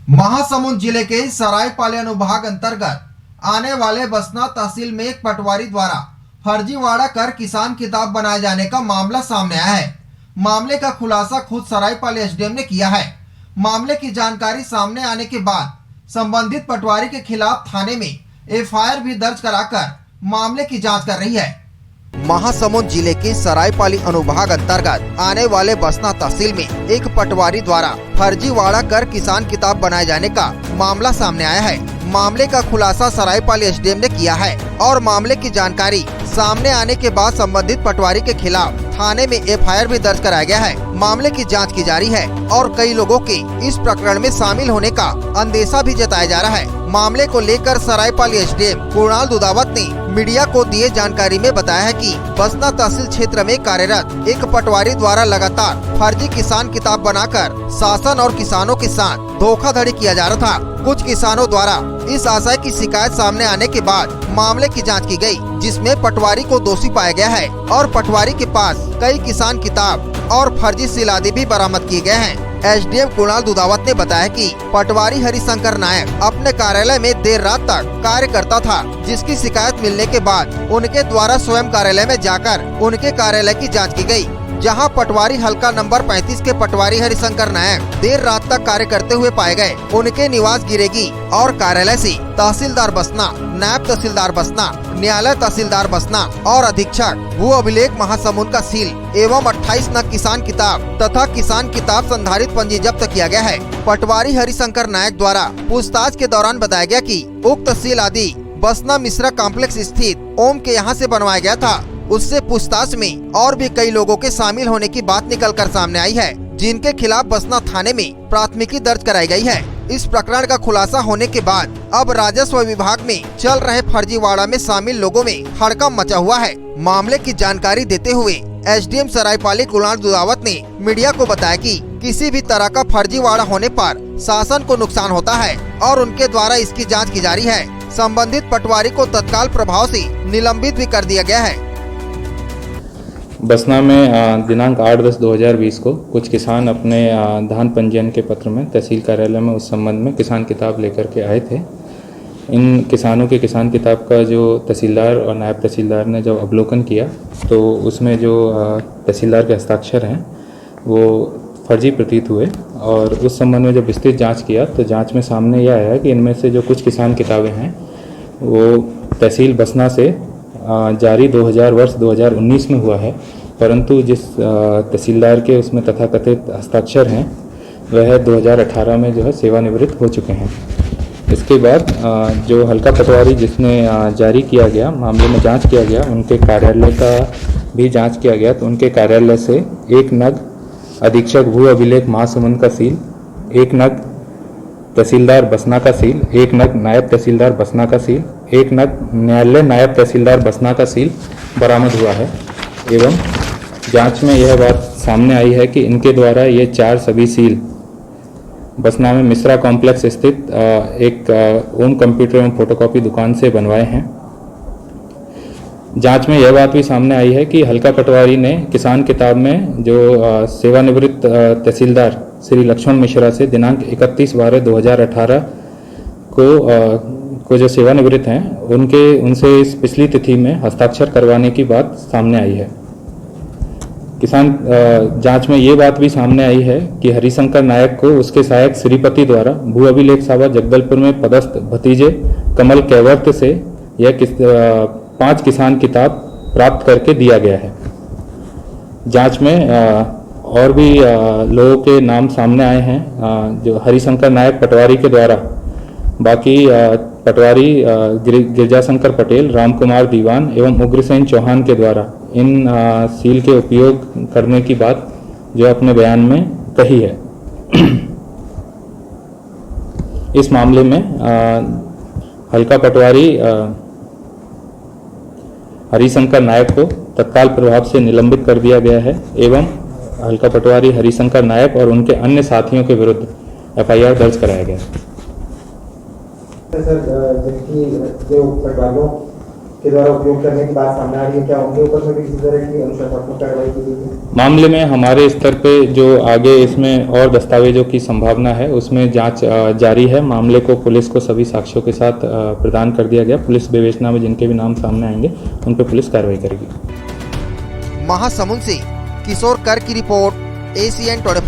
महासमुंद जिले के सरायपाली अनुभाग अंतर्गत आने वाले बसना तहसील में एक पटवारी द्वारा फर्जीवाड़ा कर किसान किताब बनाए जाने का मामला सामने आया है। मामले का खुलासा खुद सरायपाली एसडीएम ने किया है। मामले की जानकारी सामने आने के बाद संबंधित पटवारी के खिलाफ थाने में एफआईआर भी दर्ज कराकर मामले की जांच कर रही है। महासमुंद जिले के सरायपाली अनुभाग अंतर्गत आने वाले बसना तहसील में एक पटवारी द्वारा फर्जीवाड़ा कर किसान किताब बनाए जाने का मामला सामने आया है। मामले का खुलासा सरायपाली एसडीएम ने किया है और मामले की जानकारी सामने आने के बाद संबंधित पटवारी के खिलाफ थाने में एफआईआर भी दर्ज कराया गया है। मामले की जांच की जा रही है और कई लोगों के इस प्रकरण में शामिल होने का अंदेशा भी जताया जा रहा है। मामले को लेकर सरायपाली एसडीएम कुणाल दुधावत ने मीडिया को दिए जानकारी में बताया है कि बसना तहसील क्षेत्र में कार्यरत एक पटवारी द्वारा लगातार फर्जी किसान किताब बनाकर शासन और किसानों के साथ धोखाधड़ी किया जा रहा था। कुछ किसानों द्वारा इस आशय की शिकायत सामने आने के बाद मामले की जांच की गई, जिसमें पटवारी को दोषी पाया गया है और पटवारी के पास कई किसान किताब और फर्जी सील आदि भी बरामद किए गए हैं। एसडीएम कुणाल दुधावत ने बताया कि पटवारी हरिशंकर नायक अपने कार्यालय में देर रात तक कार्य करता था, जिसकी शिकायत मिलने के बाद उनके द्वारा स्वयं कार्यालय में जाकर उनके कार्यालय की जांच की गई, जहां पटवारी हल्का नंबर 35 के पटवारी हरिशंकर नायक देर रात तक कार्य करते हुए पाए गए। उनके निवास गिरेगी और कार्यालय से तहसीलदार बसना, नायब तहसीलदार बसना, न्यायालय तहसीलदार बसना और अधीक्षक भू अभिलेख महासमुंद का सील एवं 28 नग किसान किताब तथा किसान किताब संधारित पंजी जब्त किया गया है। पटवारी हरिशंकर नायक द्वारा पूछताछ के दौरान बताया गया कि उक्त सील आदि बसना मिश्रा कॉम्प्लेक्स स्थित ओम के यहाँ से बनवाया गया था। उससे पूछताछ में और भी कई लोगों के शामिल होने की बात निकलकर सामने आई है, जिनके खिलाफ बसना थाने में प्राथमिकी दर्ज कराई गई है। इस प्रकरण का खुलासा होने के बाद अब राजस्व विभाग में चल रहे फर्जीवाड़ा में शामिल लोगों में हड़कंप मचा हुआ है। मामले की जानकारी देते हुए एसडीएम सरायपाली कुणाल दुधावत ने मीडिया को बताया कि किसी भी तरह का फर्जीवाड़ा होने पर शासन को नुकसान होता है और उनके द्वारा इसकी जाँच की जा रही है। संबंधित पटवारी को तत्काल प्रभाव से निलंबित भी कर दिया गया है। बसना में दिनांक 8/10/2020 को कुछ किसान अपने धान पंजीयन के पत्र में तहसील कार्यालय में उस संबंध में किसान किताब लेकर के आए थे। इन किसानों के किसान किताब का जो तहसीलदार और नायब तहसीलदार ने जब अवलोकन किया तो उसमें जो तहसीलदार के हस्ताक्षर हैं वो फर्जी प्रतीत हुए और उस संबंध में जब विस्तृत जांच किया तो जांच में सामने यह आया कि इनमें से जो कुछ किसान किताबें हैं वो तहसील बसना से जारी 2019 में हुआ है, परंतु जिस तहसीलदार के उसमें तथाकथित हस्ताक्षर हैं वह 2018 में जो है सेवानिवृत्त हो चुके हैं। इसके बाद जो हल्का पटवारी जिसने जारी किया गया मामले में जांच किया गया, उनके कार्यालय का भी जांच किया गया तो उनके कार्यालय से 1 नग अधीक्षक भू अभिलेख महासमुंद का सील, 1 नग तहसीलदार बसना का सील, 1 नग नायब तहसीलदार बसना का सील, 1 नग न्यायालय नायब तहसीलदार बसना का सील बरामद हुआ है। एवं जांच में यह बात सामने आई है कि इनके द्वारा ये 4 सभी सील बसना में मिश्रा कॉम्प्लेक्स स्थित एक ओम कंप्यूटर एवं फोटोकॉपी दुकान से बनवाए हैं। जांच में यह बात भी सामने आई है कि हल्का पटवारी ने किसान किताब में जो सेवानिवृत्त तहसीलदार श्री लक्ष्मण मिश्रा से दिनांक 31/12/2018 को जो सेवानिवृत्त हैं उनसे इस पिछली तिथि में हस्ताक्षर करवाने की बात सामने आई है। जांच में ये बात भी सामने आई है कि हरिशंकर नायक को उसके सहायक श्रीपति द्वारा भू अभिलेख सभा जगदलपुर में पदस्थ भतीजे कमल कैवर्त से यह 5 किसान किताब प्राप्त करके दिया गया है। जांच में और भी लोगों के नाम सामने आए हैं जो हरिशंकर नायक पटवारी के द्वारा, बाकी पटवारी गिरजाशंकर पटेल, रामकुमार दीवान एवं उग्रसेन चौहान के द्वारा इन सील के उपयोग करने की बात जो अपने बयान में कही है। इस मामले में हल्का पटवारी हरिशंकर नायक को तत्काल प्रभाव से निलंबित कर दिया गया है एवं हल्का पटवारी हरिशंकर नायक और उनके अन्य साथियों के विरुद्ध एफआईआर दर्ज कराया गया है। सर, जिनकी जो पटवारियों के द्वारा उपयोग करने की बात सामने आ रही है, क्या उनके ऊपर में भी किसी तरह की अनुशासनात्मक कार्रवाई की गई है? मामले में हमारे स्तर पे जो आगे इसमें और दस्तावेजों की संभावना है उसमें जांच जारी है। मामले को पुलिस को सभी साक्ष्यों के साथ प्रदान कर दिया गया। पुलिस विवेचना में जिनके भी नाम सामने आएंगे उन पर पुलिस कार्रवाई करेगी। महासमुंद से किशोर कर की रिपोर्ट, ACN 24।